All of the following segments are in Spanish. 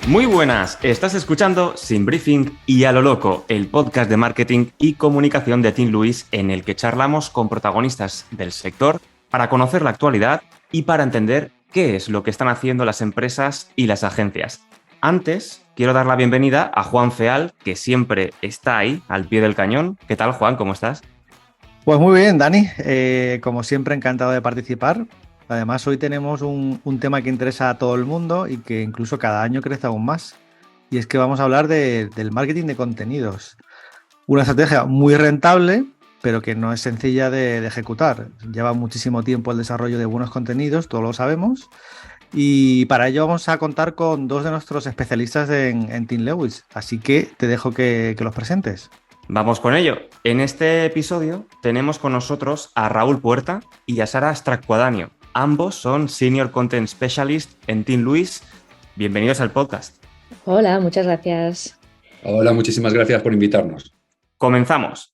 Muy buenas, estás escuchando Sin Briefing y a lo loco, el podcast de marketing y comunicación de Team Lewis en el que charlamos con protagonistas del sector para conocer la actualidad y para entender qué es lo que están haciendo las empresas y las agencias. Antes, quiero dar la bienvenida a Juan Feal, que siempre está ahí, al pie del cañón. ¿Qué tal, Juan? ¿Cómo estás? Pues muy bien, Dani. Como siempre, encantado de participar. Además, hoy tenemos un tema que interesa a todo el mundo y que incluso cada año crece aún más. Y es que vamos a hablar del marketing de contenidos. Una estrategia muy rentable, pero que no es sencilla de ejecutar. Lleva muchísimo tiempo el desarrollo de buenos contenidos, todos lo sabemos. Y para ello vamos a contar con dos de nuestros especialistas en Team Lewis. Así que te dejo que los presentes. Vamos con ello. En este episodio tenemos con nosotros a Raúl Puerta y a Sara Stracquadanio. Ambos son Senior Content Specialist en Team Lewis. Bienvenidos al podcast. Hola, muchas gracias. Hola, muchísimas gracias por invitarnos. Comenzamos.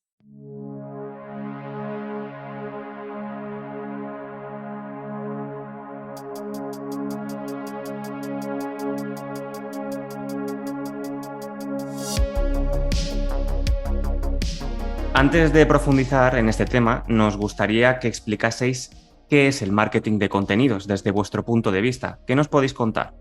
Antes de profundizar en este tema, nos gustaría que explicaseis qué es el marketing de contenidos desde vuestro punto de vista. ¿Qué nos podéis contar?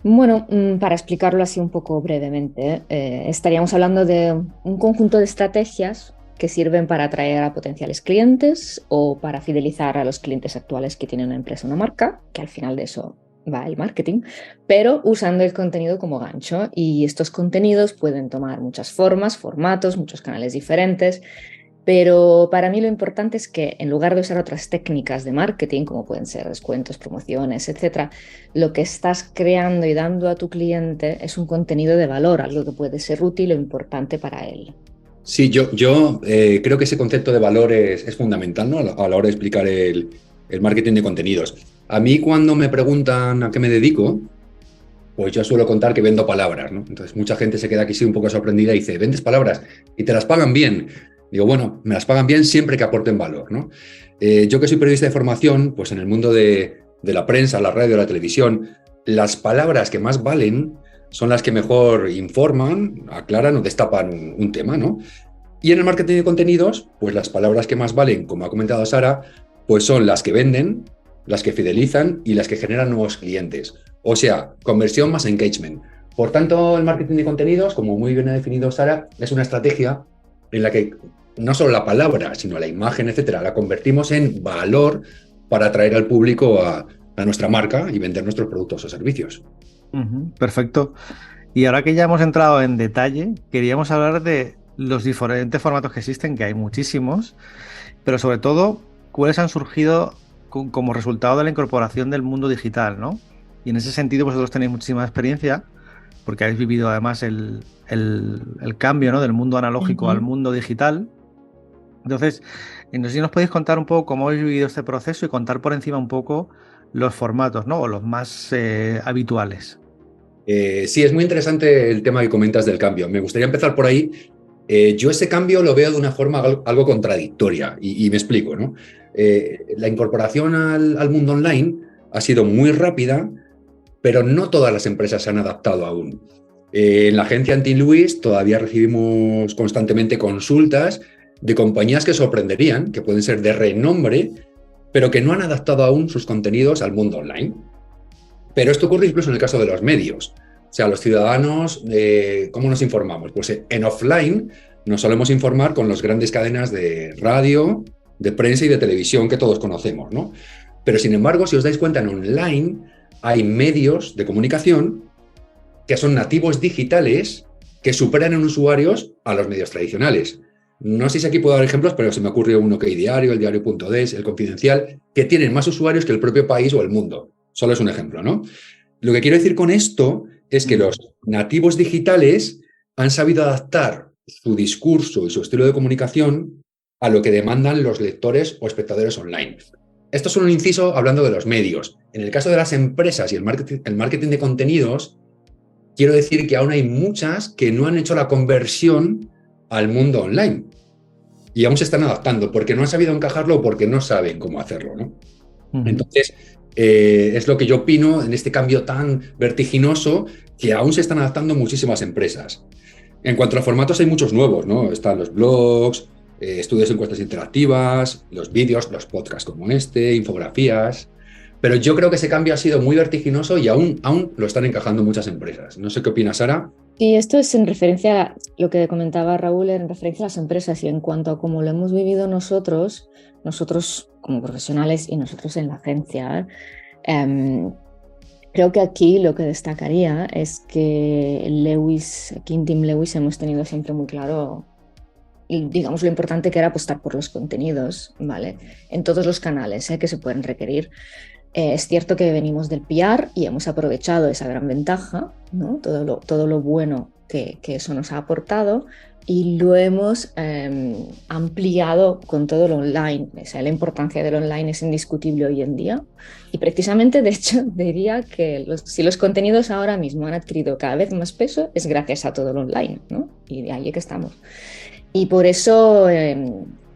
Bueno, para explicarlo así un poco brevemente, estaríamos hablando de un conjunto de estrategias que sirven para atraer a potenciales clientes o para fidelizar a los clientes actuales que tienen una empresa o una marca, que al final de eso va el marketing, pero usando el contenido como gancho. Y estos contenidos pueden tomar muchas formas, formatos, muchos canales diferentes. Pero para mí lo importante es que en lugar de usar otras técnicas de marketing, como pueden ser descuentos, promociones, etc., lo que estás creando y dando a tu cliente es un contenido de valor, algo que puede ser útil o importante para él. Sí, yo creo que ese concepto de valor es fundamental, ¿no? A la hora de explicar el marketing de contenidos. A mí cuando me preguntan a qué me dedico, pues yo suelo contar que vendo palabras, ¿no? Entonces mucha gente se queda aquí sí un poco sorprendida y dice, ¿vendes palabras? ¿Y te las pagan bien? Digo, bueno, me las pagan bien siempre que aporten valor, ¿no? Yo que soy periodista de formación, pues en el mundo de la prensa, la radio, la televisión, las palabras que más valen son las que mejor informan, aclaran o destapan un tema, ¿no? Y en el marketing de contenidos, pues las palabras que más valen, como ha comentado Sara, pues son las que venden, las que fidelizan y las que generan nuevos clientes. O sea, conversión más engagement. Por tanto, el marketing de contenidos, como muy bien ha definido Sara, es una estrategia en la que no solo la palabra, sino la imagen, etcétera, la convertimos en valor para atraer al público a nuestra marca y vender nuestros productos o servicios. Perfecto. Y ahora que ya hemos entrado en detalle, queríamos hablar de los diferentes formatos que existen, que hay muchísimos, pero sobre todo, cuáles han surgido como resultado de la incorporación del mundo digital, ¿no? Y en ese sentido vosotros tenéis muchísima experiencia, porque habéis vivido además el cambio, ¿no? Del mundo analógico al mundo digital. Entonces, no sé si nos podéis contar un poco cómo habéis vivido este proceso y contar por encima un poco los formatos, ¿no? O los más habituales. Sí, es muy interesante el tema que comentas del cambio. Me gustaría empezar por ahí. Yo ese cambio lo veo de una forma algo contradictoria y me explico, ¿no? La incorporación al mundo online ha sido muy rápida, pero no todas las empresas se han adaptado aún. En la agencia Team Lewis todavía recibimos constantemente consultas de compañías que sorprenderían, que pueden ser de renombre, pero que no han adaptado aún sus contenidos al mundo online. Pero esto ocurre incluso en el caso de los medios. O sea, los ciudadanos, ¿cómo nos informamos? Pues en offline nos solemos informar con las grandes cadenas de radio, de prensa y de televisión que todos conocemos, ¿no? Pero sin embargo, si os dais cuenta, en online hay medios de comunicación que son nativos digitales que superan en usuarios a los medios tradicionales. No sé si aquí puedo dar ejemplos, pero se me ocurre uno que hay Diario, el Diario.es, el Confidencial, que tienen más usuarios que el propio país o el mundo. Solo es un ejemplo, ¿no? Lo que quiero decir con esto es que los nativos digitales han sabido adaptar su discurso y su estilo de comunicación a lo que demandan los lectores o espectadores online. Esto es un inciso hablando de los medios. En el caso de las empresas y el marketing de contenidos, quiero decir que aún hay muchas que no han hecho la conversión al mundo online y aún se están adaptando porque no han sabido encajarlo o porque no saben cómo hacerlo, ¿no? Entonces, es lo que yo opino en este cambio tan vertiginoso que aún se están adaptando muchísimas empresas. En cuanto a formatos, hay muchos nuevos, ¿no? Están los blogs, estudios de encuestas interactivas, los vídeos, los podcasts como este, infografías. Pero yo creo que ese cambio ha sido muy vertiginoso y aún lo están encajando muchas empresas. No sé qué opinas, Sara. Y esto es en referencia a lo que comentaba Raúl, en referencia a las empresas y en cuanto a cómo lo hemos vivido nosotros como profesionales y nosotros en la agencia. Creo que aquí lo que destacaría es que aquí en Team Lewis hemos tenido siempre muy claro, digamos, lo importante que era apostar por los contenidos, ¿vale? En todos los canales que se pueden requerir. Es cierto que venimos del PR y hemos aprovechado esa gran ventaja, ¿no? Todo lo bueno que eso nos ha aportado, y lo hemos ampliado con todo lo online. O sea, la importancia del online es indiscutible hoy en día, y precisamente, de hecho, diría que si los contenidos ahora mismo han adquirido cada vez más peso, es gracias a todo lo online, ¿no? Y de ahí que estamos. Y por eso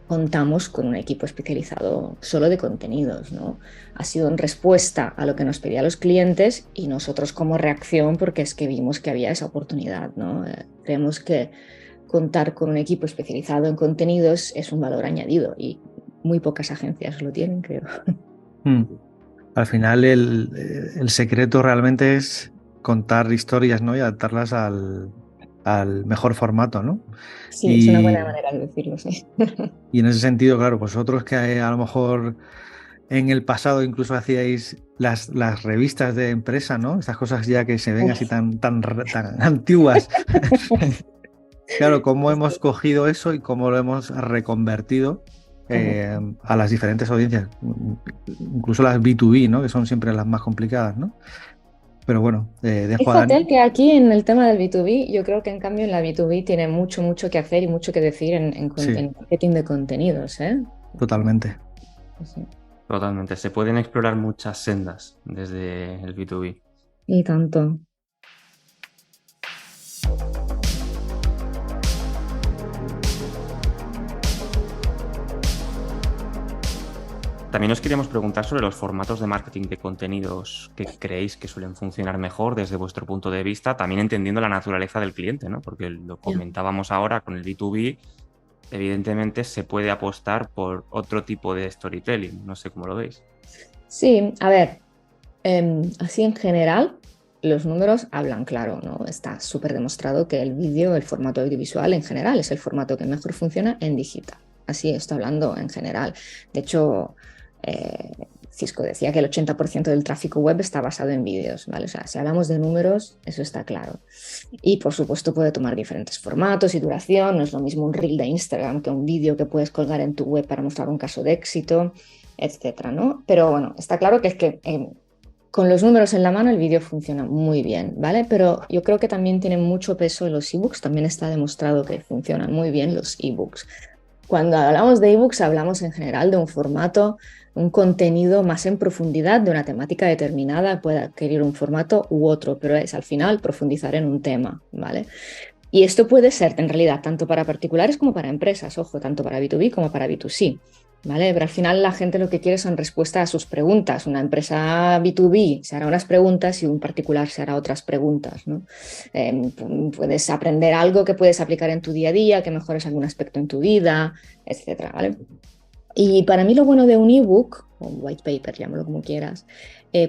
contamos con un equipo especializado solo de contenidos, ¿no? Ha sido en respuesta a lo que nos pedían los clientes y nosotros como reacción, porque es que vimos que había esa oportunidad, ¿no? Creemos que contar con un equipo especializado en contenidos es un valor añadido y muy pocas agencias lo tienen, creo. Al final el secreto realmente es contar historias, ¿no? Y adaptarlas al mejor formato, ¿no? Sí, es una buena manera de decirlo, sí. Y en ese sentido, claro, vosotros que a lo mejor en el pasado incluso hacíais las revistas de empresa, ¿no? Estas cosas ya que se ven así tan antiguas. Claro, cómo hemos cogido eso y cómo lo hemos reconvertido a las diferentes audiencias, incluso las B2B, ¿no? Que son siempre las más complicadas, ¿no? Pero bueno, dejo a Dani. Fíjate que aquí en el tema del B2B, yo creo que en cambio en la B2B tiene mucho que hacer y mucho que decir en marketing de contenidos, ¿eh? Totalmente. Sí. Totalmente. Se pueden explorar muchas sendas desde el B2B. Y tanto. También os queríamos preguntar sobre los formatos de marketing de contenidos que creéis que suelen funcionar mejor desde vuestro punto de vista, también entendiendo la naturaleza del cliente, ¿no? Porque lo comentábamos ahora con el B2B, evidentemente se puede apostar por otro tipo de storytelling. No sé cómo lo veis. Sí, a ver, así en general, los números hablan claro, ¿no? Está súper demostrado que el vídeo, el formato audiovisual en general, es el formato que mejor funciona en digital. Así estoy hablando en general. De hecho, Cisco decía que el 80% del tráfico web está basado en vídeos, ¿vale? O sea, si hablamos de números, eso está claro. Y por supuesto puede tomar diferentes formatos y duración. No es lo mismo un reel de Instagram que un vídeo que puedes colgar en tu web para mostrar un caso de éxito, etcétera, ¿no? Pero bueno, está claro que es que con los números en la mano el vídeo funciona muy bien, ¿vale? Pero yo creo que también tienen mucho peso en los ebooks. También está demostrado que funcionan muy bien los ebooks. Cuando hablamos de ebooks hablamos en general de un formato, un contenido más en profundidad de una temática determinada, puede adquirir un formato u otro, pero es al final profundizar en un tema, ¿vale? Y esto puede ser en realidad tanto para particulares como para empresas, ojo, tanto para B2B como para B2C, ¿vale? Pero al final la gente lo que quiere son respuestas a sus preguntas. Una empresa B2B se hará unas preguntas y un particular se hará otras preguntas, ¿no? Puedes aprender algo que puedes aplicar en tu día a día, que mejores algún aspecto en tu vida, etcétera, ¿vale? Y para mí lo bueno de un ebook, o un white paper, llámalo como quieras,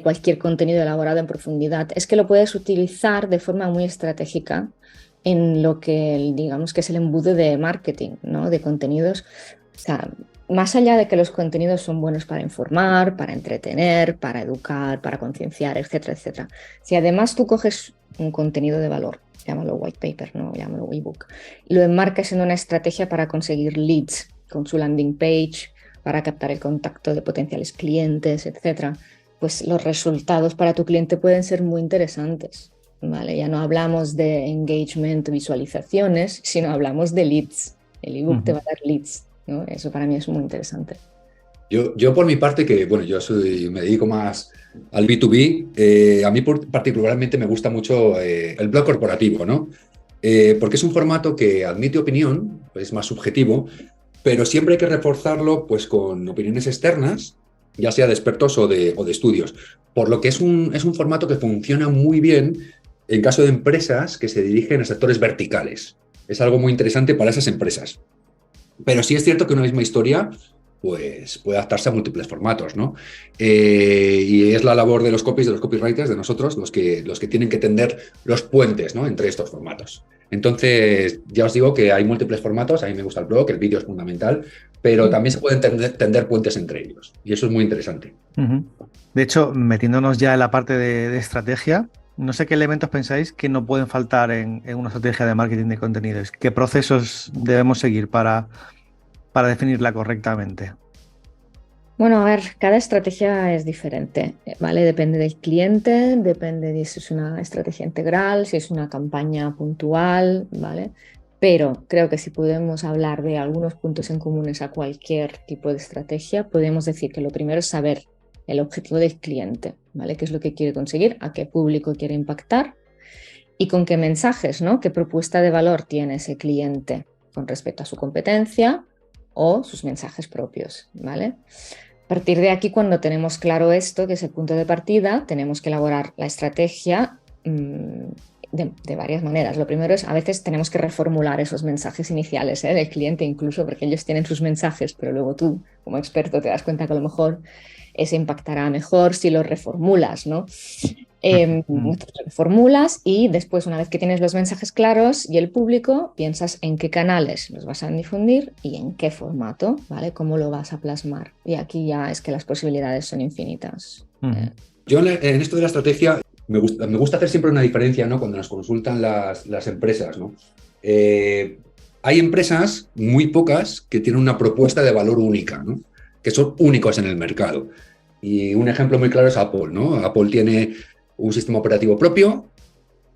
cualquier contenido elaborado en profundidad, es que lo puedes utilizar de forma muy estratégica en lo que digamos que es el embudo de marketing, ¿no? De contenidos. O sea, más allá de que los contenidos son buenos para informar, para entretener, para educar, para concienciar, etcétera, etcétera. Si además tú coges un contenido de valor, llámalo white paper, no llámalo ebook, y lo enmarcas en una estrategia para conseguir leads con su landing page, para captar el contacto de potenciales clientes, etcétera, pues los resultados para tu cliente pueden ser muy interesantes, ¿vale? Ya no hablamos de engagement, visualizaciones, sino hablamos de leads. El ebook te va a dar leads, ¿no? Eso para mí es muy interesante. Yo por mi parte, que bueno, me dedico más al B2B, a mí particularmente me gusta mucho el blog corporativo, ¿no? Porque es un formato que admite opinión, es más subjetivo, pero siempre hay que reforzarlo pues, con opiniones externas, ya sea de expertos o de estudios. Por lo que es un formato que funciona muy bien en caso de empresas que se dirigen a sectores verticales. Es algo muy interesante para esas empresas. Pero sí es cierto que una misma historia pues, puede adaptarse a múltiples formatos, ¿no? Y es la labor de los copies, de los copywriters, de nosotros, los que tienen que tender los puentes, ¿no?, entre estos formatos. Entonces, ya os digo que hay múltiples formatos, a mí me gusta el blog, el vídeo es fundamental, pero también se pueden tender puentes entre ellos, y eso es muy interesante. De hecho, metiéndonos ya en la parte de estrategia, no sé qué elementos pensáis que no pueden faltar en una estrategia de marketing de contenidos. ¿Qué procesos debemos seguir para definirla correctamente? Bueno, a ver, cada estrategia es diferente, ¿vale? Depende del cliente, depende de si es una estrategia integral, si es una campaña puntual, ¿vale? Pero creo que si podemos hablar de algunos puntos en comunes a cualquier tipo de estrategia, podemos decir que lo primero es saber el objetivo del cliente, ¿vale? ¿Qué es lo que quiere conseguir? ¿A qué público quiere impactar? Y con qué mensajes, ¿no? ¿Qué propuesta de valor tiene ese cliente con respecto a su competencia o sus mensajes propios, ¿vale? A partir de aquí, cuando tenemos claro esto, que es el punto de partida, tenemos que elaborar la estrategia de varias maneras. Lo primero es, a veces tenemos que reformular esos mensajes iniciales del cliente, incluso porque ellos tienen sus mensajes, pero luego tú, como experto, te das cuenta que a lo mejor ese impactará mejor si lo reformulas, ¿no? Reformulas y después, una vez que tienes los mensajes claros y el público, piensas en qué canales los vas a difundir y en qué formato, ¿vale? Cómo lo vas a plasmar. Y aquí ya es que las posibilidades son infinitas. Yo en esto de la estrategia me gusta hacer siempre una diferencia, ¿no?, cuando nos consultan las empresas, ¿no? Hay empresas, muy pocas, que tienen una propuesta de valor única, ¿no?, que son únicos en el mercado. Y un ejemplo muy claro es Apple, ¿no? Apple tiene un sistema operativo propio,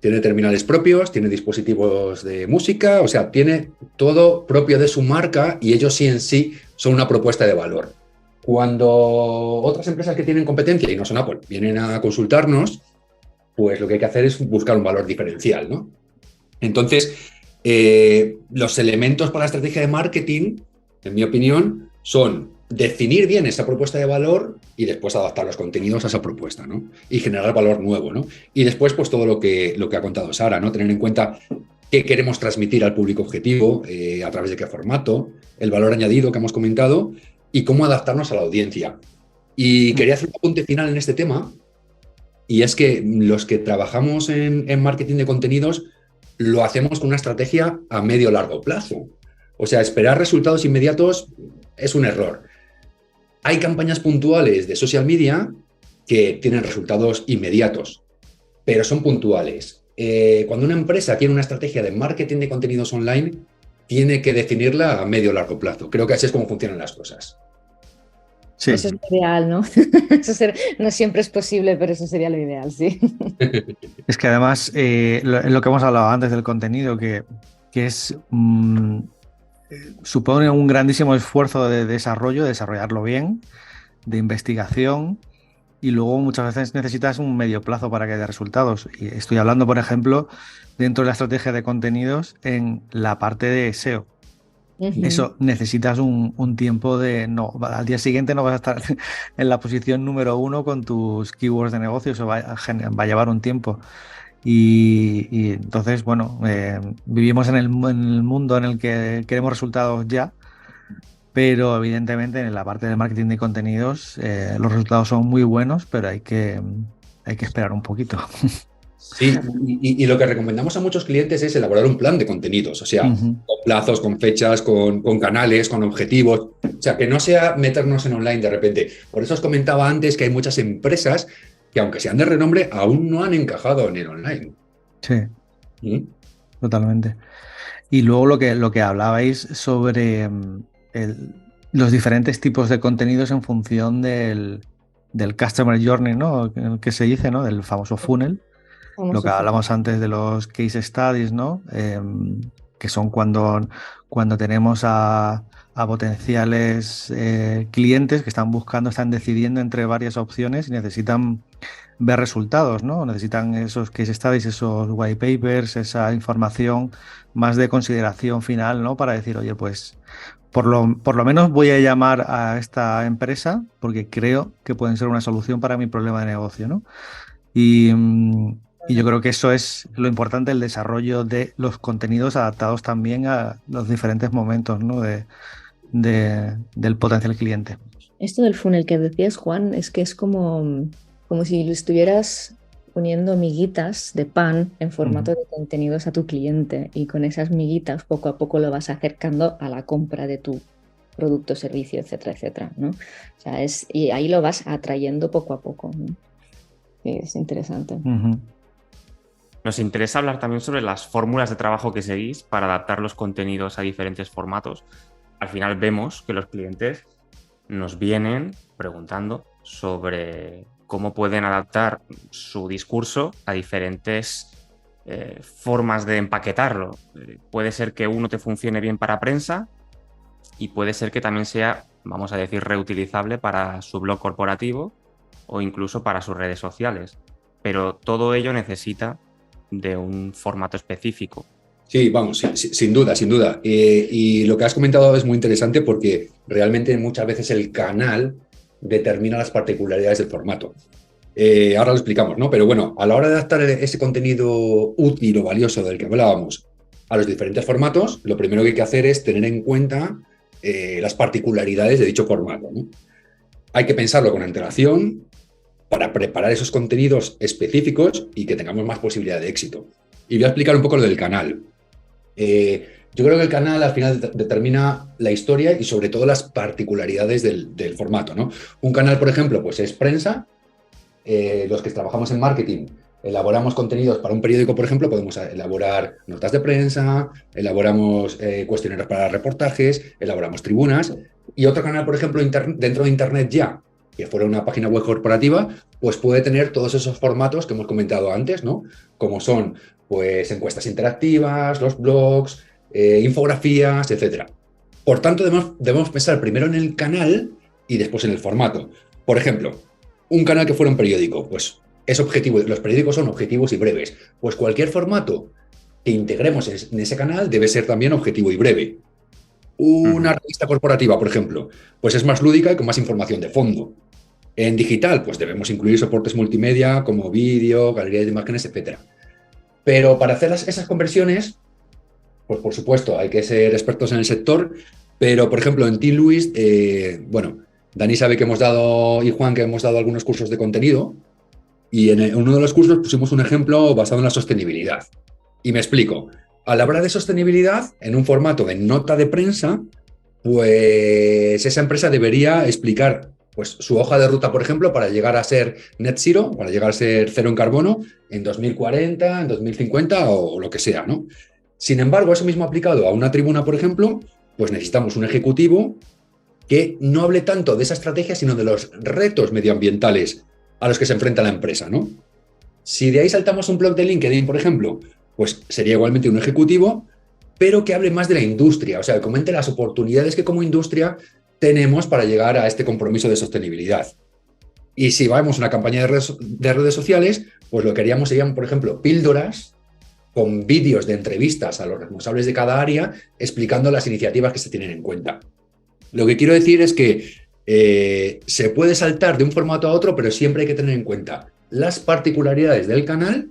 tiene terminales propios, tiene dispositivos de música, o sea, tiene todo propio de su marca y ellos sí en sí son una propuesta de valor. Cuando otras empresas que tienen competencia y no son Apple vienen a consultarnos, pues lo que hay que hacer es buscar un valor diferencial, ¿no? Entonces, los elementos para la estrategia de marketing, en mi opinión, son definir bien esa propuesta de valor y después adaptar los contenidos a esa propuesta, ¿no? Y generar valor nuevo, ¿no? Y después, pues todo lo que ha contado Sara, ¿no? Tener en cuenta qué queremos transmitir al público objetivo, a través de qué formato, el valor añadido que hemos comentado y cómo adaptarnos a la audiencia. Y quería hacer un apunte final en este tema, y es que los que trabajamos en marketing de contenidos lo hacemos con una estrategia a medio largo plazo. O sea, esperar resultados inmediatos es un error. Hay campañas puntuales de social media que tienen resultados inmediatos, pero son puntuales. Cuando una empresa tiene una estrategia de marketing de contenidos online, tiene que definirla a medio largo plazo. Creo que así es como funcionan las cosas. Sí. Eso es lo ideal, ¿no? No siempre es posible, pero eso sería lo ideal, sí. Es que además, lo que hemos hablado antes del contenido, que es... supone un grandísimo esfuerzo de desarrollo, de desarrollarlo bien, de investigación, y luego muchas veces necesitas un medio plazo para que dé resultados. Y estoy hablando, por ejemplo, dentro de la estrategia de contenidos en la parte de SEO. Eso necesitas un tiempo de... No, al día siguiente no vas a estar en la posición número 1 con tus keywords de negocio, eso va a llevar un tiempo. Y entonces, bueno, vivimos en el mundo en el que queremos resultados ya, pero evidentemente en la parte de marketing de contenidos los resultados son muy buenos, pero hay que esperar un poquito. Sí, y lo que recomendamos a muchos clientes es elaborar un plan de contenidos, o sea, con plazos, con fechas, con canales, con objetivos, o sea, que no sea meternos en online de repente. Por eso os comentaba antes que hay muchas empresas que, aunque sean de renombre, aún no han encajado en el online. Sí, totalmente. Y luego lo que hablabais sobre los diferentes tipos de contenidos en función del Customer Journey, ¿no? Que se dice, ¿no? Del famoso funnel. Lo que hablamos antes de los case studies, ¿no? Que son cuando tenemos a potenciales clientes que están decidiendo entre varias opciones y necesitan ver resultados, ¿no? Necesitan esos case studies, esos white papers, esa información más de consideración final, ¿no? Para decir, oye, pues por lo menos voy a llamar a esta empresa porque creo que pueden ser una solución para mi problema de negocio, ¿no? Y Y yo creo que eso es lo importante, el desarrollo de los contenidos adaptados también a los diferentes momentos, ¿no? Del potencial cliente. Esto del funnel que decías, Juan, es que es como si lo estuvieras poniendo miguitas de pan en formato de contenidos a tu cliente y con esas miguitas poco a poco lo vas acercando a la compra de tu producto, servicio, etcétera, etcétera, ¿no? O sea, y ahí lo vas atrayendo poco a poco, ¿no? Sí, es interesante. Nos interesa hablar también sobre las fórmulas de trabajo que seguís para adaptar los contenidos a diferentes formatos. Al final vemos que los clientes nos vienen preguntando sobre cómo pueden adaptar su discurso a diferentes formas de empaquetarlo. Puede ser que uno te funcione bien para prensa y puede ser que también sea, vamos a decir, reutilizable para su blog corporativo o incluso para sus redes sociales. Pero todo ello necesita de un formato específico. Sí, vamos, sin duda, sin duda. Y lo que has comentado es muy interesante porque realmente muchas veces el canal determina las particularidades del formato. Ahora lo explicamos, ¿no? Pero bueno, a la hora de adaptar ese contenido útil o valioso del que hablábamos a los diferentes formatos, lo primero que hay que hacer es tener en cuenta las particularidades de dicho formato, ¿no? Hay que pensarlo con antelación para preparar esos contenidos específicos y que tengamos más posibilidad de éxito. Y voy a explicar un poco lo del canal. Yo creo que el canal al final determina la historia y sobre todo las particularidades del formato, ¿no? Un canal, por ejemplo, pues es prensa. Los que trabajamos en marketing elaboramos contenidos para un periódico, por ejemplo, podemos elaborar notas de prensa, elaboramos cuestionarios para reportajes, elaboramos tribunas. Y otro canal, por ejemplo, dentro de Internet ya, que fuera una página web corporativa, pues puede tener todos esos formatos que hemos comentado antes, ¿no? Como son, pues, encuestas interactivas, los blogs, infografías, etc. Por tanto, debemos pensar primero en el canal y después en el formato. Por ejemplo, un canal que fuera un periódico, pues es objetivo. Los periódicos son objetivos y breves. Pues cualquier formato que integremos en ese canal debe ser también objetivo y breve. Una revista corporativa, por ejemplo, pues es más lúdica y con más información de fondo. En digital, pues debemos incluir soportes multimedia como vídeo, galerías de imágenes, etc. Pero para hacer esas conversiones, pues por supuesto, hay que ser expertos en el sector, pero por ejemplo en Team Lewis, bueno, Dani sabe que hemos dado, y Juan, que hemos dado algunos cursos de contenido, y en uno de los cursos pusimos un ejemplo basado en la sostenibilidad. Y me explico. Al hablar de sostenibilidad, en un formato de nota de prensa, pues esa empresa debería explicar pues, su hoja de ruta, por ejemplo, para llegar a ser net zero, para llegar a ser cero en carbono en 2040, en 2050 o lo que sea, ¿no? Sin embargo, eso mismo aplicado a una tribuna, por ejemplo, pues necesitamos un ejecutivo que no hable tanto de esa estrategia, sino de los retos medioambientales a los que se enfrenta la empresa, ¿no? Si de ahí saltamos un blog de LinkedIn, por ejemplo, pues sería igualmente un ejecutivo, pero que hable más de la industria, o sea, que comente las oportunidades que como industria tenemos para llegar a este compromiso de sostenibilidad. Y si vamos a una campaña de redes sociales, pues lo que haríamos serían, por ejemplo, píldoras con vídeos de entrevistas a los responsables de cada área explicando las iniciativas que se tienen en cuenta. Lo que quiero decir es que se puede saltar de un formato a otro, pero siempre hay que tener en cuenta las particularidades del canal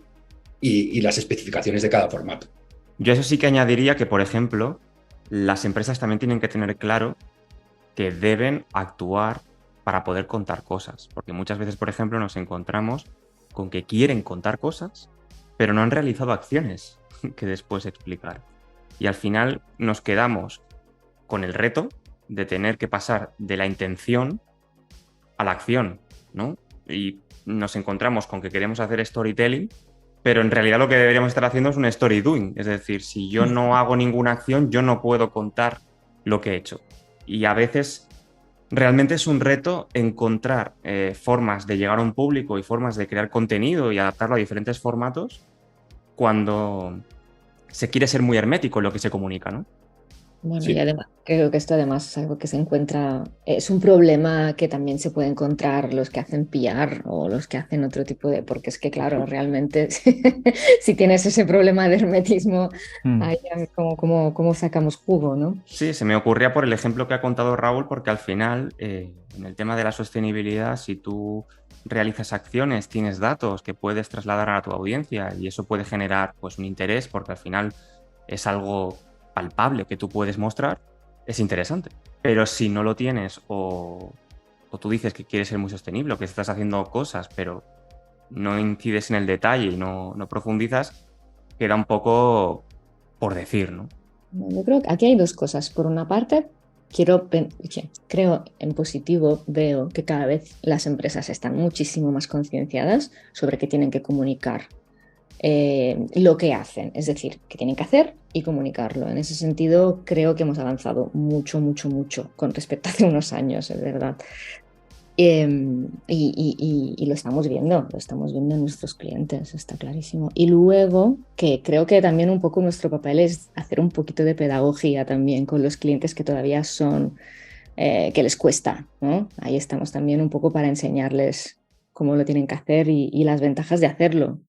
y las especificaciones de cada formato. Yo eso sí que añadiría que, por ejemplo, las empresas también tienen que tener claro que deben actuar para poder contar cosas. Porque muchas veces, por ejemplo, nos encontramos con que quieren contar cosas, pero no han realizado acciones que después explicar. Y al final nos quedamos con el reto de tener que pasar de la intención a la acción, ¿no? Y nos encontramos con que queremos hacer storytelling, pero en realidad lo que deberíamos estar haciendo es un story doing. Es decir, si yo no hago ninguna acción, yo no puedo contar lo que he hecho. Y a veces realmente es un reto encontrar formas de llegar a un público y formas de crear contenido y adaptarlo a diferentes formatos cuando se quiere ser muy hermético en lo que se comunica, ¿no? Bueno, Sí. y además creo que esto además es algo que se encuentra, es un problema que también se puede encontrar los que hacen PR o los que hacen otro tipo de, porque es que claro, realmente si tienes ese problema de hermetismo, ahí ¿cómo sacamos jugo, ¿no? Sí, se me ocurría por el ejemplo que ha contado Raúl, porque al final, en el tema de la sostenibilidad, si tú realizas acciones, tienes datos que puedes trasladar a tu audiencia y eso puede generar pues, un interés porque al final es algo palpable que tú puedes mostrar, es interesante. Pero si no lo tienes o tú dices que quieres ser muy sostenible o que estás haciendo cosas pero no incides en el detalle y no profundizas, queda un poco por decir, ¿no? Yo creo que aquí hay dos cosas. Por una parte, creo en positivo, veo que cada vez las empresas están muchísimo más concienciadas sobre que tienen que comunicar lo que hacen, es decir, que tienen que hacer y comunicarlo. En ese sentido, creo que hemos avanzado mucho con respecto a hace unos años, es verdad. Y lo estamos viendo en nuestros clientes, está clarísimo. Y luego, que creo que también un poco nuestro papel es hacer un poquito de pedagogía también con los clientes que todavía son, que les cuesta, ¿no? Ahí estamos también un poco para enseñarles cómo lo tienen que hacer y las ventajas de hacerlo.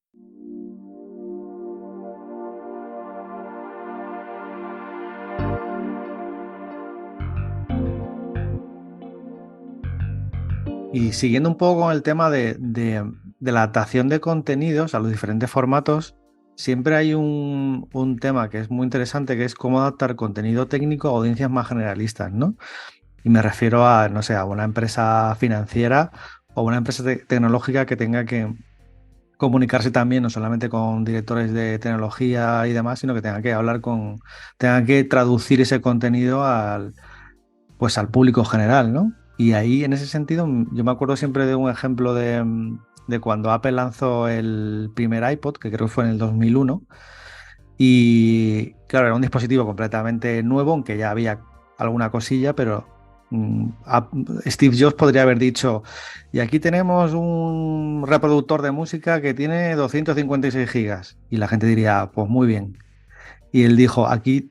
Y siguiendo un poco con el tema de la adaptación de contenidos a los diferentes formatos, siempre hay un tema que es muy interesante, que es cómo adaptar contenido técnico a audiencias más generalistas, ¿no? Y me refiero a, no sé, a una empresa financiera o una empresa tecnológica que tenga que comunicarse también no solamente con directores de tecnología y demás, sino que tenga que traducir ese contenido pues al público general, ¿no? Y ahí, en ese sentido, yo me acuerdo siempre de un ejemplo de cuando Apple lanzó el primer iPod, que creo que fue en el 2001, y claro, era un dispositivo completamente nuevo, aunque ya había alguna cosilla, pero Steve Jobs podría haber dicho, y aquí tenemos un reproductor de música que tiene 256 gigas, y la gente diría, pues muy bien. Y él dijo, aquí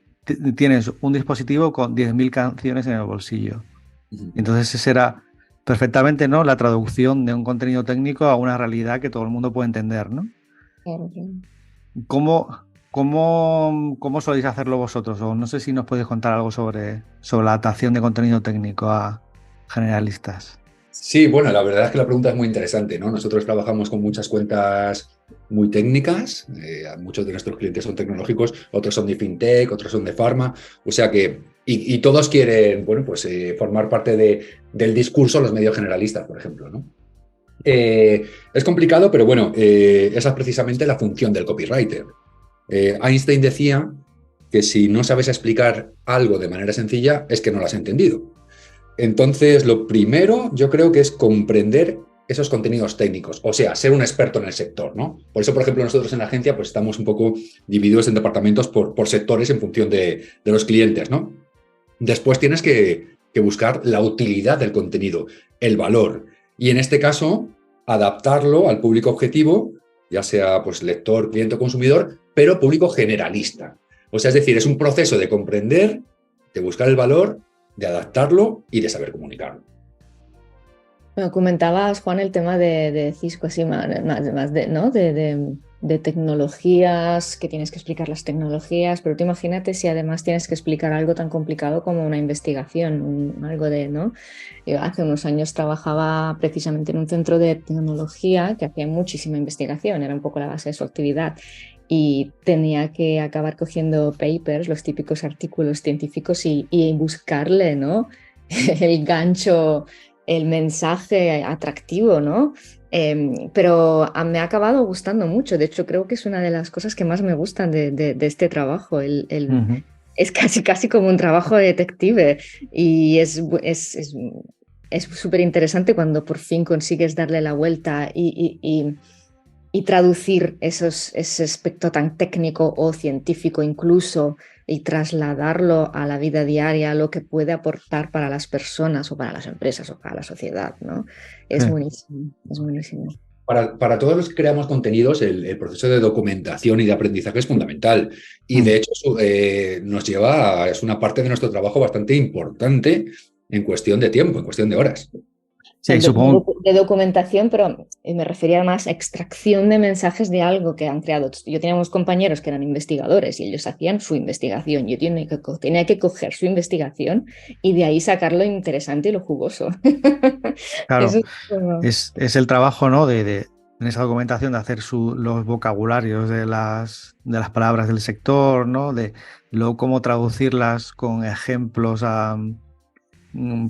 tienes un dispositivo con 10.000 canciones en el bolsillo. Entonces esa era perfectamente, ¿no?, la traducción de un contenido técnico a una realidad que todo el mundo puede entender, ¿no? Claro. ¿Cómo soléis hacerlo vosotros? O no sé si nos podéis contar algo sobre la adaptación de contenido técnico a generalistas. Sí, bueno, la verdad es que la pregunta es muy interesante, ¿no? Nosotros trabajamos con muchas cuentas muy técnicas, muchos de nuestros clientes son tecnológicos, otros son de fintech, otros son de pharma, o sea que, y todos quieren, bueno, pues formar parte del discurso los medios generalistas, por ejemplo, ¿no? Es complicado, pero bueno, esa es precisamente la función del copywriter. Einstein decía que si no sabes explicar algo de manera sencilla es que no lo has entendido. Entonces, lo primero yo creo que es comprender esos contenidos técnicos, o sea, ser un experto en el sector, ¿no? Por eso, por ejemplo, nosotros en la agencia pues estamos un poco divididos en departamentos por sectores en función de los clientes, ¿no? Después tienes que buscar la utilidad del contenido, el valor, y en este caso adaptarlo al público objetivo, ya sea pues lector, cliente o consumidor, pero público generalista. O sea, es decir, es un proceso de comprender, de buscar el valor, de adaptarlo y de saber comunicarlo. Bueno, comentabas, Juan, el tema de Cisco, así más de, ¿no? de tecnologías, que tienes que explicar las tecnologías, pero tú imagínate si además tienes que explicar algo tan complicado como una investigación, algo de, ¿no? Yo hace unos años trabajaba precisamente en un centro de tecnología que hacía muchísima investigación, era un poco la base de su actividad. Y tenía que acabar cogiendo papers, los típicos artículos científicos y buscarle, ¿no? El gancho, el mensaje atractivo, ¿no? Pero me ha acabado gustando mucho. De hecho, creo que es una de las cosas que más me gustan de este trabajo. Es casi como un trabajo de detective y es súper interesante cuando por fin consigues darle la vuelta y traducir ese aspecto tan técnico o científico incluso y trasladarlo a la vida diaria, lo que puede aportar para las personas o para las empresas o para la sociedad, ¿no? Es buenísimo, es buenísimo. Para todos los que creamos contenidos, el proceso de documentación y de aprendizaje es fundamental. Y de hecho es una parte de nuestro trabajo bastante importante en cuestión de tiempo, en cuestión de horas. Sí, supongo. De documentación, pero me refería más a extracción de mensajes de algo que han creado. Yo tenía unos compañeros que eran investigadores y ellos hacían su investigación. Yo tenía que coger su investigación y de ahí sacar lo interesante y lo jugoso. Claro, Eso es como... es el trabajo, ¿no? En esa documentación de hacer los vocabularios de las palabras del sector, ¿no? De luego cómo traducirlas con ejemplos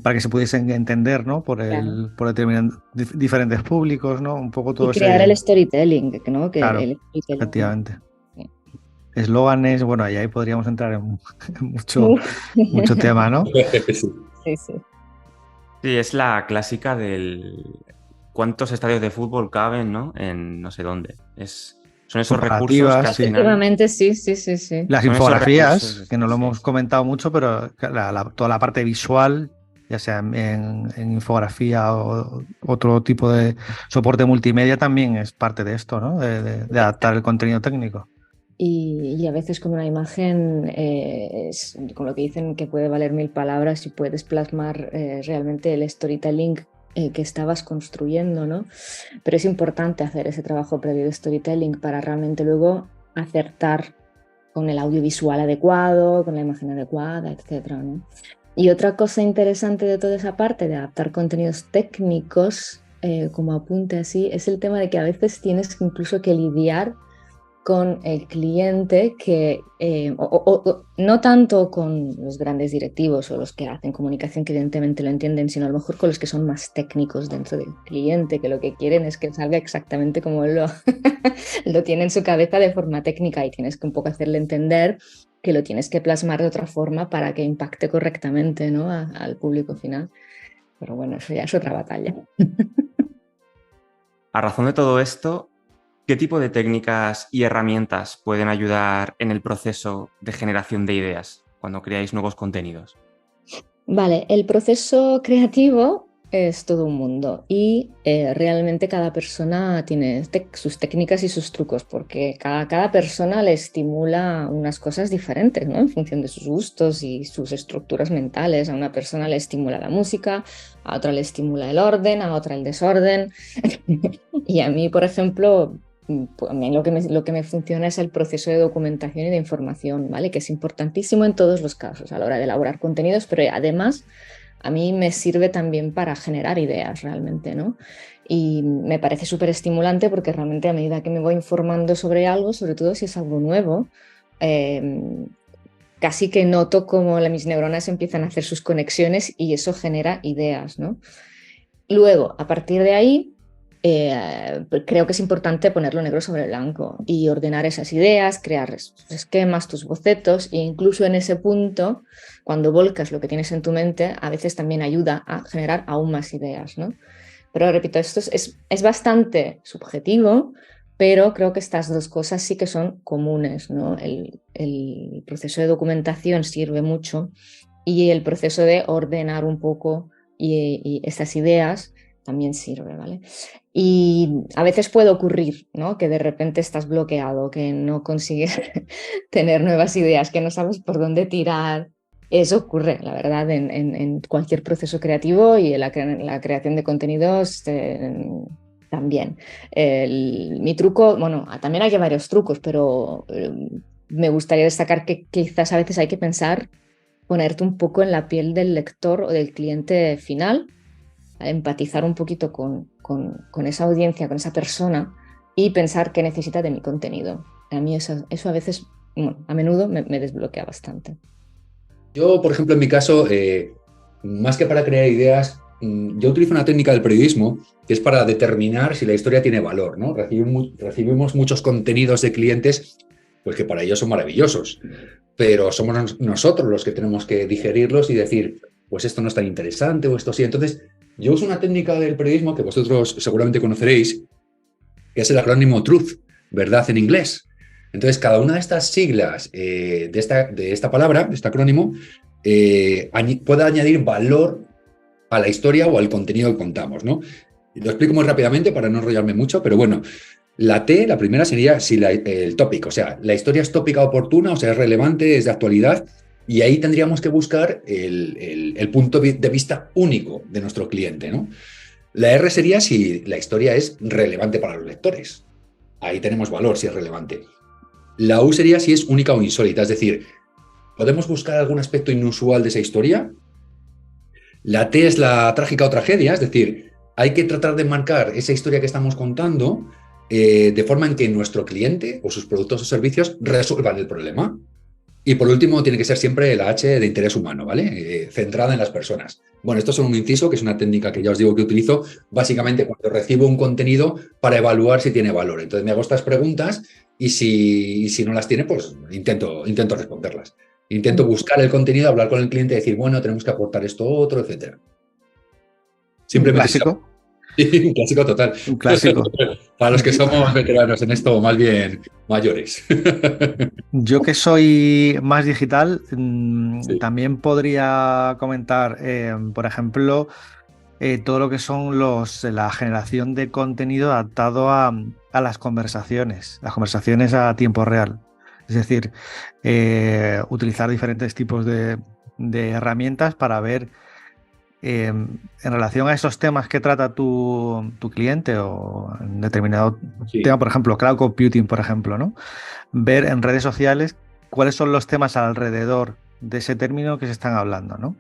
para que se pudiesen entender, ¿no? Claro. Por diferentes públicos, ¿no? Un poco Y todo crear el ese. storytelling, ¿no? Que Claro, el storytelling. efectivamente. Eslóganes, bueno, y ahí podríamos entrar en mucho, Uf. mucho tema, ¿no? Sí. Sí, sí. Sí, es la clásica del cuántos estadios de fútbol caben, ¿no? En no sé dónde. Son esos recursos que Comparativas, al sí. final Efectivamente, sí, sí, sí, sí. Las son esos infografías, recursos, que no lo sí. hemos comentado mucho, pero toda la parte visual, ya sea en infografía o otro tipo de soporte multimedia, también es parte de esto, ¿no? De adaptar el contenido técnico. Y a veces con una imagen, con lo que dicen que puede valer 1000 palabras y puedes plasmar realmente el storytelling que estabas construyendo, ¿no? Pero es importante hacer ese trabajo previo de storytelling para realmente luego acertar con el audiovisual adecuado, con la imagen adecuada, etcétera, ¿no? Y otra cosa interesante de toda esa parte de adaptar contenidos técnicos, como apunte así, es el tema de que a veces tienes incluso que lidiar con el cliente que, no tanto con los grandes directivos o los que hacen comunicación que evidentemente lo entienden, sino a lo mejor con los que son más técnicos dentro del cliente, que lo que quieren es que salga exactamente como él lo tiene en su cabeza de forma técnica y tienes que un poco hacerle entender que lo tienes que plasmar de otra forma para que impacte correctamente, ¿no? Al público final. Pero bueno, eso ya es otra batalla. A razón de todo esto, ¿qué tipo de técnicas y herramientas pueden ayudar en el proceso de generación de ideas cuando creáis nuevos contenidos? Vale, el proceso creativo es todo un mundo y realmente cada persona tiene sus técnicas y sus trucos porque cada persona le estimula unas cosas diferentes, ¿no? En función de sus gustos y sus estructuras mentales. A una persona le estimula la música, a otra le estimula el orden, a otra el desorden. Y a mí, por ejemplo, pues a mí lo que me funciona es el proceso de documentación y de información, ¿vale? Que es importantísimo en todos los casos a la hora de elaborar contenidos, pero además a mí me sirve también para generar ideas realmente, ¿no? Y me parece súper estimulante porque realmente a medida que me voy informando sobre algo, sobre todo si es algo nuevo, casi que noto cómo mis neuronas empiezan a hacer sus conexiones y eso genera ideas, ¿no? Luego, a partir de ahí, creo que es importante ponerlo negro sobre blanco y ordenar esas ideas, crear tus esquemas, tus bocetos e incluso en ese punto, cuando volcas lo que tienes en tu mente, a veces también ayuda a generar aún más ideas, ¿no? Pero repito, esto es bastante subjetivo, pero creo que estas dos cosas sí que son comunes, ¿no? El proceso de documentación sirve mucho y el proceso de ordenar un poco y estas ideas también sirve, ¿vale? Y a veces puede ocurrir, ¿no? Que de repente estás bloqueado, que no consigues tener nuevas ideas, que no sabes por dónde tirar. Eso ocurre, la verdad, en cualquier proceso creativo y en la creación de contenidos también. Mi truco, bueno, también hay varios trucos, pero me gustaría destacar que quizás a veces hay que pensar, ponerte un poco en la piel del lector o del cliente final, empatizar un poquito con esa audiencia, con esa persona y pensar qué necesita de mi contenido. A mí eso a veces, bueno, a menudo me desbloquea bastante. Yo, por ejemplo, en mi caso, más que para crear ideas, yo utilizo una técnica del periodismo que es para determinar si la historia tiene valor, ¿no? Recibimos muchos contenidos de clientes pues que para ellos son maravillosos, pero somos nosotros los que tenemos que digerirlos y decir, pues esto no es tan interesante o esto sí. Entonces, yo uso una técnica del periodismo que vosotros seguramente conoceréis, que es el acrónimo TRUTH, verdad en inglés. Entonces, cada una de estas siglas de esta palabra, de este acrónimo, puede añadir valor a la historia o al contenido que contamos, ¿no? Lo explico muy rápidamente para no enrollarme mucho, pero bueno, la T, la primera sería si el tópico, o sea, la historia es tópica oportuna, o sea, es relevante, es de actualidad, y ahí tendríamos que buscar el punto de vista único de nuestro cliente, ¿no? La R sería si la historia es relevante para los lectores. Ahí tenemos valor si es relevante. La U sería si es única o insólita, es decir, ¿podemos buscar algún aspecto inusual de esa historia? La T es la trágica o tragedia, es decir, hay que tratar de marcar esa historia que estamos contando de forma en que nuestro cliente o sus productos o servicios resuelvan el problema. Y por último, tiene que ser siempre la H de interés humano, ¿vale? Centrada en las personas. Bueno, esto es un inciso, que es una técnica que ya os digo que utilizo básicamente cuando recibo un contenido para evaluar si tiene valor. Entonces me hago estas preguntas y si no las tiene, pues intento responderlas. Intento buscar el contenido, hablar con el cliente y decir, bueno, tenemos que aportar esto otro, etcétera. Simplemente ¿Un clásico? Sí, un clásico total. Un clásico. Para los que somos veteranos en esto, o más bien mayores. Yo que soy más digital, Sí. también podría comentar, por ejemplo, todo lo que son la generación de contenido adaptado a las conversaciones a tiempo real. Es decir, utilizar diferentes tipos de herramientas para ver en relación a esos temas que trata tu cliente o en determinado Sí. tema, por ejemplo, cloud computing, por ejemplo, ¿no? Ver en redes sociales cuáles son los temas alrededor de ese término que se están hablando, ¿no?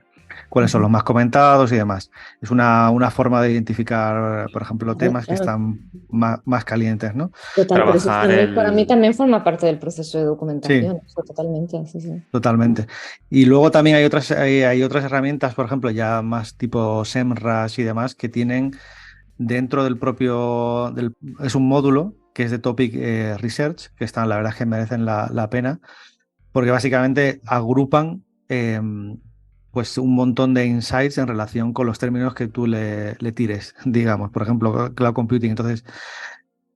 Cuáles son los más comentados y demás. Es una forma de identificar, por ejemplo, temas que están más calientes, ¿no? Total, pero eso Trabajar para mí también forma parte del proceso de Sí, documentación, eso totalmente, sí, sí. totalmente. Y luego también hay otras herramientas, por ejemplo, ya más tipo SEMrush y demás, que tienen dentro del propio... es un módulo que es de Topic Research, que están, la verdad es que merecen la pena, porque básicamente agrupan pues un montón de insights en relación con los términos que tú le tires, digamos, por ejemplo, cloud computing. Entonces,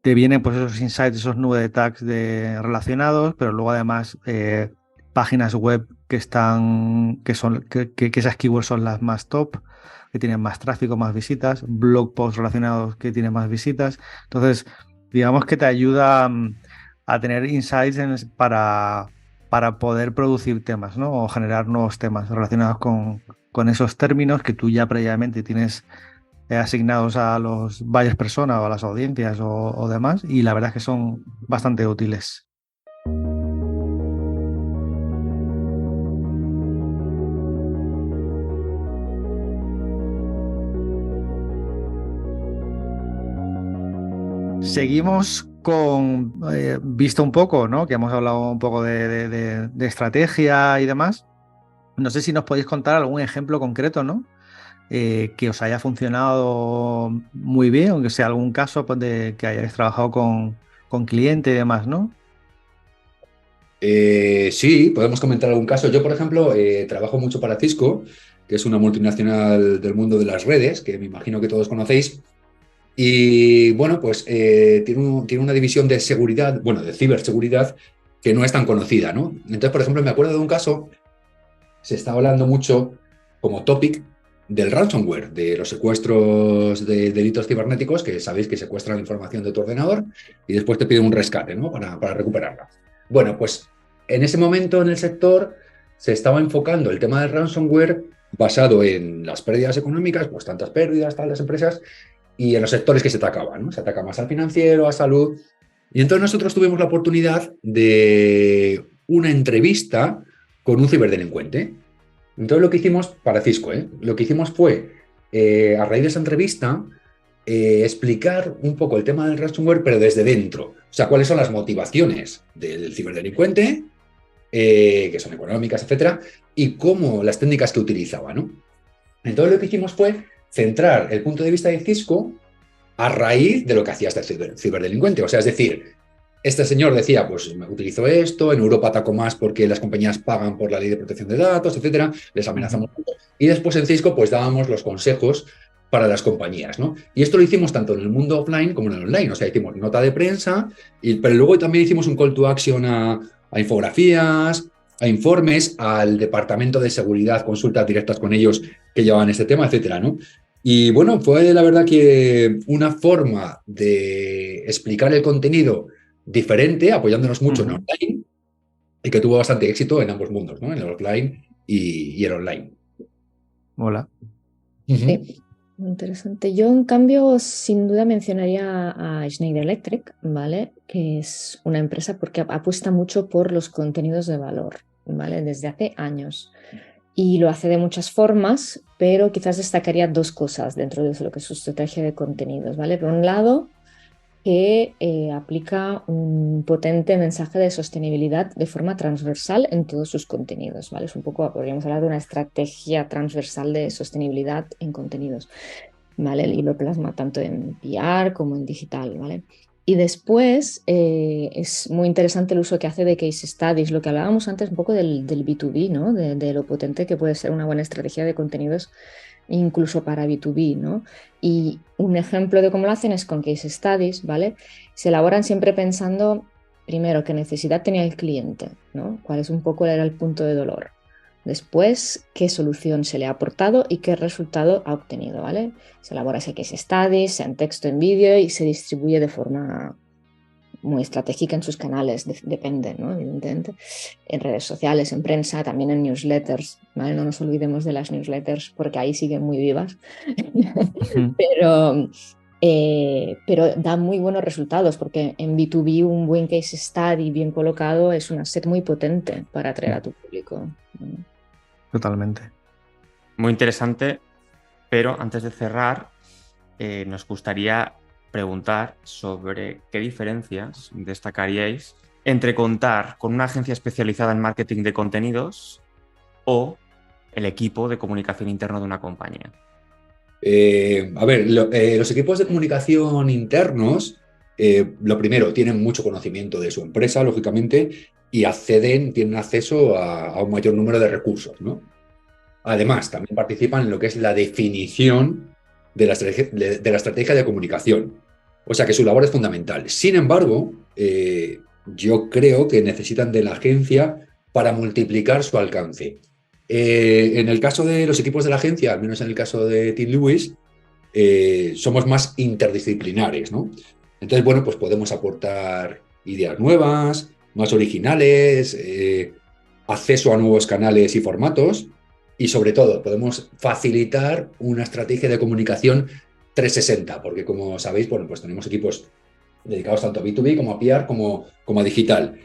te vienen pues esos insights, esos nubes de tags relacionados, pero luego además páginas web que esas keywords son las más top, que tienen más tráfico, más visitas, blog posts relacionados que tienen más visitas. Entonces, digamos que te ayuda a tener insights para poder producir temas, ¿no? O generar nuevos temas relacionados con esos términos que tú ya previamente tienes asignados a los varias personas o a las audiencias o demás, y la verdad es que son bastante útiles. Seguimos con, visto un poco, ¿no? Que hemos hablado un poco de estrategia y demás. No sé si nos podéis contar algún ejemplo concreto, ¿no? Que os haya funcionado muy bien, aunque sea algún caso pues, de que hayáis trabajado con cliente y demás, ¿no? Sí, podemos comentar algún caso. Yo, por ejemplo, trabajo mucho para Cisco, que es una multinacional del mundo de las redes, que me imagino que todos conocéis. Y bueno, pues tiene una división de seguridad, bueno, de ciberseguridad, que no es tan conocida, ¿no? Entonces, por ejemplo, me acuerdo de un caso, se está hablando mucho como topic del ransomware, de los secuestros de delitos cibernéticos, que sabéis que secuestran la información de tu ordenador y después te piden un rescate, ¿no? Para recuperarla. Bueno, pues en ese momento en el sector se estaba enfocando el tema del ransomware basado en las pérdidas económicas, pues tantas pérdidas, tal, las empresas, y en los sectores que se atacaban, ¿no? Se ataca más al financiero, a salud. Y entonces nosotros tuvimos la oportunidad de una entrevista con un ciberdelincuente. Entonces lo que hicimos, para Cisco, lo que hicimos fue, a raíz de esa entrevista, explicar un poco el tema del ransomware, pero desde dentro. O sea, cuáles son las motivaciones del ciberdelincuente, que son económicas, etcétera, y cómo las técnicas que utilizaba, ¿no? Entonces lo que hicimos fue centrar el punto de vista de Cisco a raíz de lo que hacía este ciberdelincuente. O sea, es decir, este señor decía, pues me utilizo esto, en Europa ataco más porque las compañías pagan por la ley de protección de datos, etcétera, les amenazamos mucho. Y después en Cisco, pues dábamos los consejos para las compañías, ¿no? Y esto lo hicimos tanto en el mundo offline como en el online. O sea, hicimos nota de prensa, pero luego también hicimos un call to action a infografías, a informes, al departamento de seguridad, consultas directas con ellos que llevaban este tema, etcétera, ¿no? Y bueno, fue la verdad que una forma de explicar el contenido diferente, apoyándonos mucho en online, y que tuvo bastante éxito en ambos mundos, ¿no? En el offline y el online. Hola. Sí. Interesante. Yo, en cambio, sin duda mencionaría a Schneider Electric, ¿vale? Que es una empresa porque apuesta mucho por los contenidos de valor, ¿vale? Desde hace años. Y lo hace de muchas formas, pero quizás destacaría dos cosas dentro de lo que es su estrategia de contenidos, ¿vale? Por un lado, que aplica un potente mensaje de sostenibilidad de forma transversal en todos sus contenidos, ¿vale? Es un poco, podríamos hablar de una estrategia transversal de sostenibilidad en contenidos, ¿vale? Y lo plasma tanto en PR como en digital, ¿vale? Y después es muy interesante el uso que hace de case studies, lo que hablábamos antes un poco del B2B, ¿no? De lo potente que puede ser una buena estrategia de contenidos incluso para B2B, ¿no? Y un ejemplo de cómo lo hacen es con case studies, ¿vale? Se elaboran siempre pensando, primero, qué necesidad tenía el cliente, ¿no? Cuál es un poco era el punto de dolor. Después, qué solución se le ha aportado y qué resultado ha obtenido, ¿vale? Se elabora ese case study, sea en texto, en vídeo y se distribuye de forma muy estratégica en sus canales, depende, ¿no? Evidentemente, en redes sociales, en prensa, también en newsletters, ¿vale? No nos olvidemos de las newsletters porque ahí siguen muy vivas, pero da muy buenos resultados porque en B2B un buen case study bien colocado es un asset muy potente para atraer a tu público. Totalmente. Muy interesante, pero antes de cerrar, nos gustaría preguntar sobre qué diferencias destacaríais entre contar con una agencia especializada en marketing de contenidos o el equipo de comunicación interno de una compañía. Los equipos de comunicación internos, lo primero, tienen mucho conocimiento de su empresa, lógicamente, y tienen acceso a un mayor número de recursos, ¿no? Además, también participan en lo que es la definición de la estrategia de comunicación. O sea que su labor es fundamental. Sin embargo, yo creo que necesitan de la agencia para multiplicar su alcance. En el caso de los equipos de la agencia, al menos en el caso de Tim Lewis, somos más interdisciplinares, ¿no? Entonces, bueno, pues podemos aportar ideas nuevas, más originales, acceso a nuevos canales y formatos y sobre todo podemos facilitar una estrategia de comunicación 360, porque como sabéis, bueno, pues tenemos equipos dedicados tanto a B2B como a PR como a digital.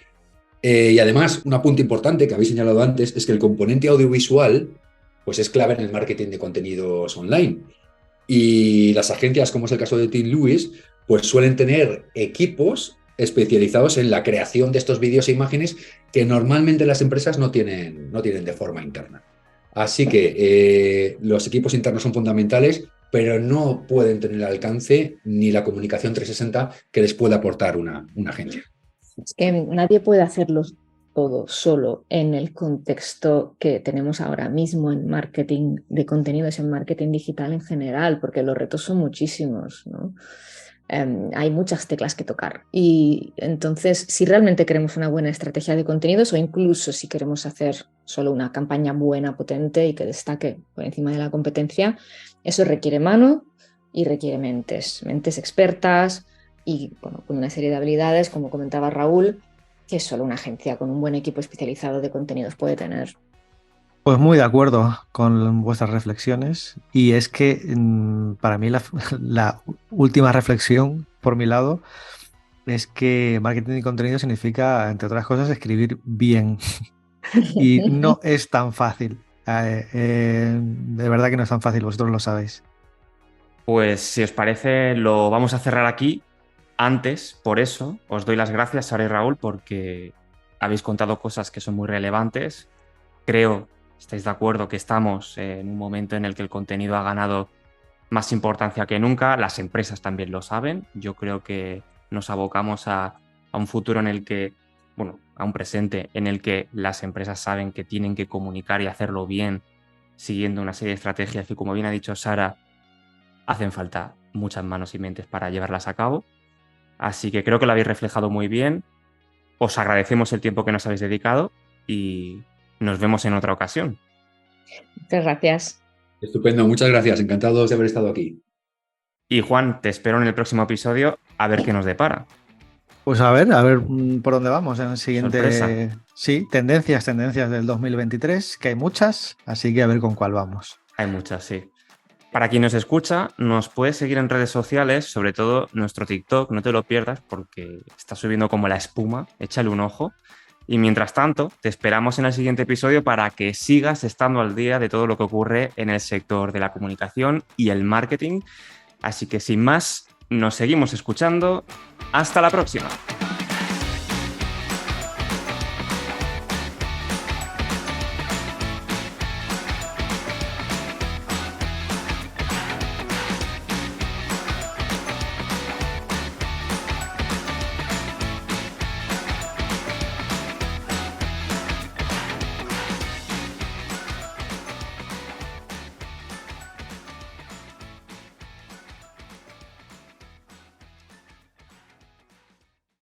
Y además, un apunte importante que habéis señalado antes es que el componente audiovisual pues es clave en el marketing de contenidos online. Y las agencias, como es el caso de Tim Lewis, pues suelen tener equipos especializados en la creación de estos vídeos e imágenes que normalmente las empresas no tienen de forma interna. Así que los equipos internos son fundamentales, pero no pueden tener el alcance ni la comunicación 360 que les puede aportar una agencia. Es que nadie puede hacerlo todo solo en el contexto que tenemos ahora mismo en marketing de contenidos, en marketing digital en general, porque los retos son muchísimos, ¿no? Hay muchas teclas que tocar y entonces si realmente queremos una buena estrategia de contenidos o incluso si queremos hacer solo una campaña buena, potente y que destaque por encima de la competencia, eso requiere mano y requiere mentes expertas y bueno, con una serie de habilidades, como comentaba Raúl, que solo una agencia con un buen equipo especializado de contenidos puede tener. Pues muy de acuerdo con vuestras reflexiones y es que para mí la última reflexión por mi lado es que marketing de contenido significa, entre otras cosas, escribir bien y no es tan fácil. De verdad que no es tan fácil, vosotros lo sabéis. Pues si os parece, lo vamos a cerrar aquí. Antes, por eso, os doy las gracias, Sara y Raúl, porque habéis contado cosas que son muy relevantes. Creo, estáis de acuerdo, que estamos en un momento en el que el contenido ha ganado más importancia que nunca. Las empresas también lo saben. Yo creo que nos abocamos a un futuro en el que, bueno, a un presente en el que las empresas saben que tienen que comunicar y hacerlo bien, siguiendo una serie de estrategias que, como bien ha dicho Sara, hacen falta muchas manos y mentes para llevarlas a cabo. Así que creo que lo habéis reflejado muy bien. Os agradecemos el tiempo que nos habéis dedicado y nos vemos en otra ocasión. Muchas gracias. Estupendo, muchas gracias. Encantados de haber estado aquí. Y Juan, te espero en el próximo episodio a ver qué nos depara. Pues a ver por dónde vamos en el siguiente. Sorpresa. Sí, tendencias del 2023, que hay muchas, así que a ver con cuál vamos. Hay muchas, sí. Para quien nos escucha, nos puedes seguir en redes sociales, sobre todo nuestro TikTok, no te lo pierdas porque está subiendo como la espuma, échale un ojo. Y mientras tanto, te esperamos en el siguiente episodio para que sigas estando al día de todo lo que ocurre en el sector de la comunicación y el marketing. Así que sin más, nos seguimos escuchando. ¡Hasta la próxima!